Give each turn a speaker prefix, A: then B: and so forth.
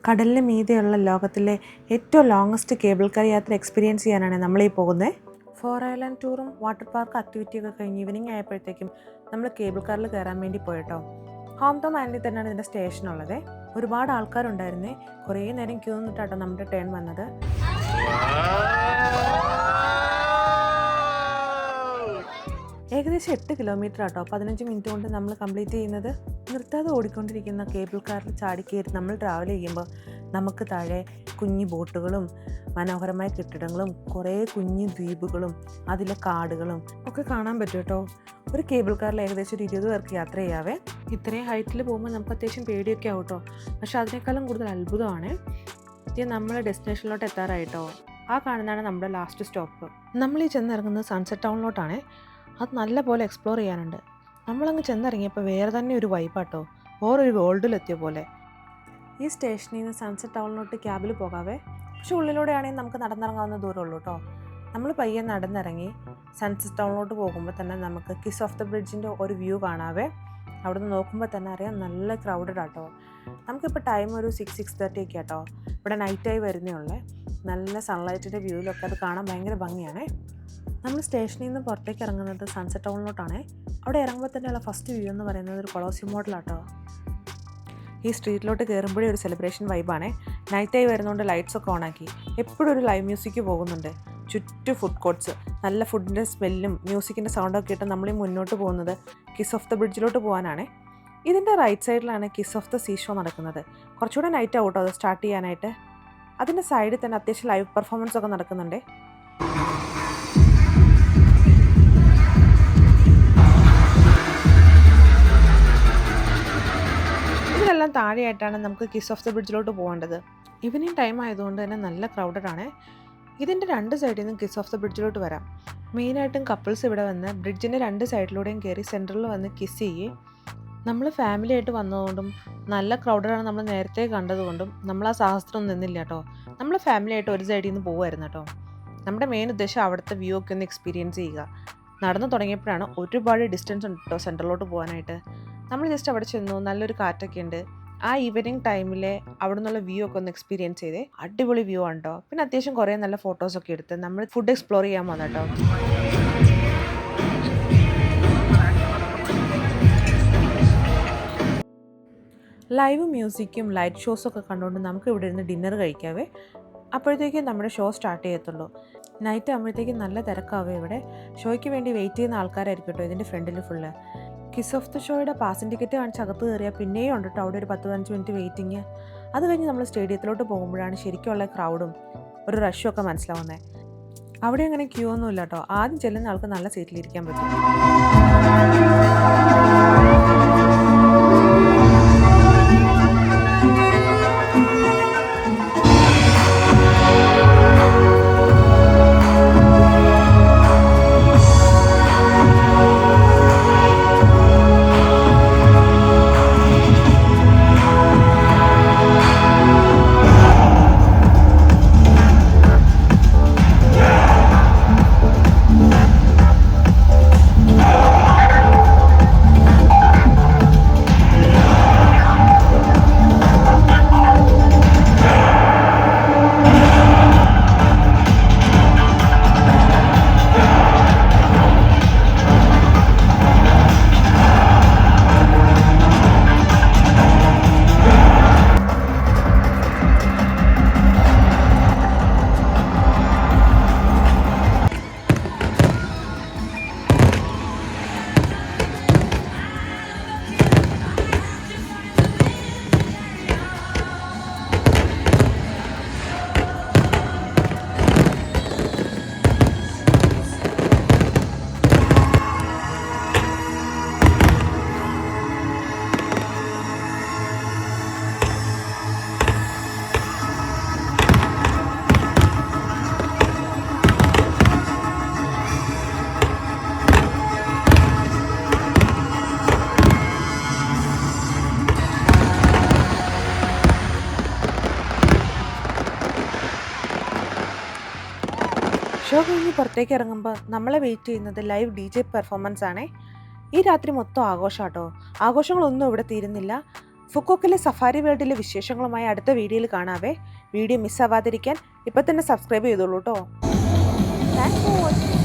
A: കടലിന് മീതെയുള്ള ലോകത്തിലെ ഏറ്റവും ലോങ്ങസ്റ്റ് കേബിൾ കാർ യാത്ര എക്സ്പീരിയൻസ് ചെയ്യാനാണ് നമ്മളീ പോകുന്നത്. 4 ഐലൻഡ് ടൂറും വാട്ടർ പാർക്ക് ആക്ടിവിറ്റിയൊക്കെ കഴിഞ്ഞ് ഈവനിങ് ആയപ്പോഴത്തേക്കും നമ്മൾ കേബിൾ കാറിൽ കയറാൻ വേണ്ടി പോയിട്ടോ. ഹോംടൗൺ ഐലൻഡിൽ തന്നെയാണ് ഇതിൻ്റെ സ്റ്റേഷൻ ഉള്ളത്. ഒരുപാട് ആൾക്കാരുണ്ടായിരുന്നേ. കുറേ നേരം ക്യൂ നിന്നിട്ടാട്ടോ നമ്മുടെ ടേൺ വന്നത്. ഏകദേശം 8 കിലോമീറ്റർ ആട്ടോ. 15 മിനിറ്റ് കൊണ്ട് നമ്മൾ കംപ്ലീറ്റ് ചെയ്യുന്നത്. നിർത്താതെ ഓടിക്കൊണ്ടിരിക്കുന്ന കേബിൾ കാറിൽ ചാടിക്കയറി നമ്മൾ ട്രാവൽ ചെയ്യുമ്പോൾ നമുക്ക് താഴെ കുഞ്ഞു ബോട്ടുകളും മനോഹരമായ കെട്ടിടങ്ങളും കുറേ കുഞ്ഞു ദ്വീപുകളും അതിലെ കാടുകളും ഒക്കെ കാണാൻ പറ്റും കേട്ടോ. ഒരു കേബിൾ കാറിൽ ഏകദേശം ഒരു 20 പേർക്ക് യാത്ര ചെയ്യാവേ. ഇത്രയും ഹൈറ്റിൽ പോകുമ്പോൾ നമുക്ക് അത്യാവശ്യം പേടിയൊക്കെ ആവും കേട്ടോ. പക്ഷെ അതിനേക്കാളും കൂടുതൽ അത്ഭുതമാണ്. ഇത് നമ്മൾ ഡെസ്റ്റിനേഷനിലോട്ട് എത്താറായിട്ടോ. ആ കാണുന്നതാണ് നമ്മുടെ ലാസ്റ്റ് സ്റ്റോപ്പ്. നമ്മൾ ഈ ചെന്നിറങ്ങുന്നത് സൺസെറ്റ് ടൗണിലോട്ടാണ്. അത് നല്ല പോലെ എക്സ്പ്ലോർ ചെയ്യാനുണ്ട്. നമ്മളങ്ങ് ചെന്നിറങ്ങിയപ്പോൾ വേറെ തന്നെ ഒരു വൈബാട്ടോ. വേറൊരു വേൾഡിലെത്തിയ പോലെ. ഈ സ്റ്റേഷനിൽ നിന്ന് സൺസെറ്റ് ടൗണിലോട്ട് ക്യാബിൽ പോകാവേ. പക്ഷെ ഉള്ളിലൂടെയാണെങ്കിൽ നമുക്ക് നടന്നിറങ്ങാവുന്ന ദൂരമുള്ളൂ കേട്ടോ. നമ്മൾ പയ്യെ നടന്നിറങ്ങി സൺസെറ്റ് ടൗണിലോട്ട് പോകുമ്പോൾ തന്നെ നമുക്ക് കിസ് ഓഫ് ദ ബ്രിഡ്ജിൻ്റെ ഒരു വ്യൂ കാണാവേ. അവിടെ നിന്ന് നോക്കുമ്പോൾ തന്നെ അറിയാം നല്ല ക്രൗഡഡ് ആട്ടോ. നമുക്കിപ്പോൾ ടൈം ഒരു 6-6:30 ഒക്കെ ആട്ടോ. ഇവിടെ നൈറ്റായി വരുന്നേ ഉള്ളേ. നല്ല സൺലൈറ്റിൻ്റെ വ്യൂവിലൊക്കെ അത് കാണാൻ ഭയങ്കര ഭംഗിയാണേ. നമ്മൾ സ്റ്റേഷനിൽ നിന്ന് പുറത്തേക്ക് ഇറങ്ങുന്നത് സൺസെറ്റ് ടൗണിലോട്ടാണ്. അവിടെ ഇറങ്ങുമ്പോൾ തന്നെയുള്ള ഫസ്റ്റ് വ്യൂ എന്ന് പറയുന്നത് ഒരു കൊളോസിയം മോഡലാട്ടോ. ഈ സ്ട്രീറ്റിലോട്ട് കയറുമ്പോഴേ ഒരു സെലിബ്രേഷൻ വൈബാണേ. നൈറ്റായി വരുന്നതുകൊണ്ട് ലൈറ്റ്സൊക്കെ ഓണാക്കി. എപ്പോഴും ഒരു ലൈവ് മ്യൂസിക് പോകുന്നുണ്ട്. ചുറ്റും ഫുഡ് കോർട്ട്സ്, നല്ല ഫുഡിൻ്റെ സ്മെല്ലും മ്യൂസിക്കിൻ്റെ സൗണ്ടൊക്കെ ഇട്ട് നമ്മളീ മുന്നോട്ട് പോകുന്നത് കിസ് ഓഫ് ദ ബ്രിഡ്ജിലോട്ട് പോകാനാണ്. ഇതിൻ്റെ റൈറ്റ് സൈഡിലാണ് kiss of the sea show നടക്കുന്നത്. കുറച്ചുകൂടെ നൈറ്റ് ആവട്ടോ അത് സ്റ്റാർട്ട് ചെയ്യാനായിട്ട്. അതിൻ്റെ സൈഡിൽ തന്നെ അത്യാവശ്യം ലൈവ് പെർഫോമൻസ് ഒക്കെ നടക്കുന്നുണ്ട്. ഇതിനെല്ലാം താഴെയായിട്ടാണ് നമുക്ക് കിസ് ഓഫ് ദ ബ്രിഡ്ജിലോട്ട് പോകേണ്ടത്. ഈവനിങ് ടൈം ആയതുകൊണ്ട് തന്നെ നല്ല ക്രൗഡഡ് ആണ്. ഇതിൻ്റെ 2 സൈഡിൽ നിന്നും കിസ് ഓഫ് ദ ബ്രിഡ്ജിലോട്ട് വരാം. മെയിനായിട്ടും കപ്പിൾസ് ഇവിടെ വന്ന് ബ്രിഡ്ജിൻ്റെ 2 സൈഡിലൂടെയും കയറി സെൻറ്ററിൽ വന്ന് കിസ് ചെയ്യും. നമ്മൾ ഫാമിലി ആയിട്ട് വന്നതുകൊണ്ടും നല്ല ക്രൗഡഡാണ് നമ്മൾ നേരത്തെ കണ്ടതുകൊണ്ടും നമ്മൾ ആ സാഹസത്തിനൊന്നും നിന്നില്ല കേട്ടോ. നമ്മൾ ഫാമിലി ആയിട്ട് ഒരു സൈഡിൽ നിന്ന് പോകുമായിരുന്നു കേട്ടോ. നമ്മുടെ മെയിൻ ഉദ്ദേശം അവിടുത്തെ വ്യൂ ഒക്കെ ഒന്ന് എക്സ്പീരിയൻസ് ചെയ്യുക. നടന്നു തുടങ്ങിയപ്പോഴാണ് ഒരുപാട് ഡിസ്റ്റൻസ് ഉണ്ട് കേട്ടോ സെൻറ്ററിലോട്ട് പോകാനായിട്ട്. നമ്മൾ ജസ്റ്റ് അവിടെ ചെന്നു, നല്ലൊരു കാറ്റൊക്കെ ഉണ്ട്. ആ ഈവനിങ് ടൈമിലെ അവിടെ നിന്നുള്ള വ്യൂ ഒക്കെ ഒന്ന് എക്സ്പീരിയൻസ് ചെയ്തേ. അടിപൊളി വ്യൂ ആണ് കേട്ടോ. പിന്നെ അത്യാവശ്യം കുറേ നല്ല ഫോട്ടോസൊക്കെ എടുത്ത് നമ്മൾ ഫുഡ് എക്സ്പ്ലോർ ചെയ്യാൻ വന്നു കേട്ടോ. ലൈവ് മ്യൂസിക്കും ലൈറ്റ് ഷോസൊക്കെ കണ്ടുകൊണ്ട് നമുക്ക് ഇവിടെ ഇരുന്ന് ഡിന്നർ കഴിക്കാവേ. അപ്പോഴത്തേക്കും നമ്മുടെ ഷോ സ്റ്റാർട്ട് ചെയ്യത്തുള്ളൂ. നൈറ്റ് ആകുമ്പോഴത്തേക്കും നല്ല തിരക്കാവേ ഇവിടെ. ഷോയ്ക്ക് വേണ്ടി വെയിറ്റ് ചെയ്യുന്ന ആൾക്കാരായിരിക്കും കേട്ടോ ഇതിൻ്റെ ഫ്രണ്ടിൽ ഫുള്ള്. കിസ് ഓഫ് ദ ഷോയുടെ പാസിൻ ടിക്കറ്റ് കാണിച്ച് അകത്ത് കയറിയാൽ പിന്നെയും ഉണ്ട് കേട്ടോ അവിടെ ഒരു 10-15 മിനിറ്റ് വെയിറ്റിങ്. അത് കഴിഞ്ഞ് നമ്മൾ സ്റ്റേഡിയത്തിലോട്ട് പോകുമ്പോഴാണ് ശരിക്കുള്ള ക്രൗഡും ഒരു റഷും ഒക്കെ മനസ്സിലാവുന്നത്. അവിടെ അങ്ങനെ ക്യൂ ഒന്നും ഇല്ല കേട്ടോ. ആദ്യം ചെല്ലുന്ന ആൾക്ക് നല്ല സീറ്റിലിരിക്കാൻ പറ്റും. ഷോ കഴിഞ്ഞ് പുറത്തേക്ക് ഇറങ്ങുമ്പോൾ നമ്മളെ വെയിറ്റ് ചെയ്യുന്നത് ലൈവ് DJ പെർഫോമൻസ് ആണേ. ഈ രാത്രി മൊത്തം ആഘോഷം കേട്ടോ. ആഘോഷങ്ങളൊന്നും ഇവിടെ തീരുന്നില്ല. ഫുക്കോക്കിലെ സഫാരി വേൾഡിലെ വിശേഷങ്ങളുമായി അടുത്ത വീഡിയോയിൽ കാണാവേ. വീഡിയോ മിസ്സാവാതിരിക്കാൻ ഇപ്പം തന്നെ സബ്സ്ക്രൈബ് ചെയ്തോളൂ കേട്ടോ. Thanks for watching.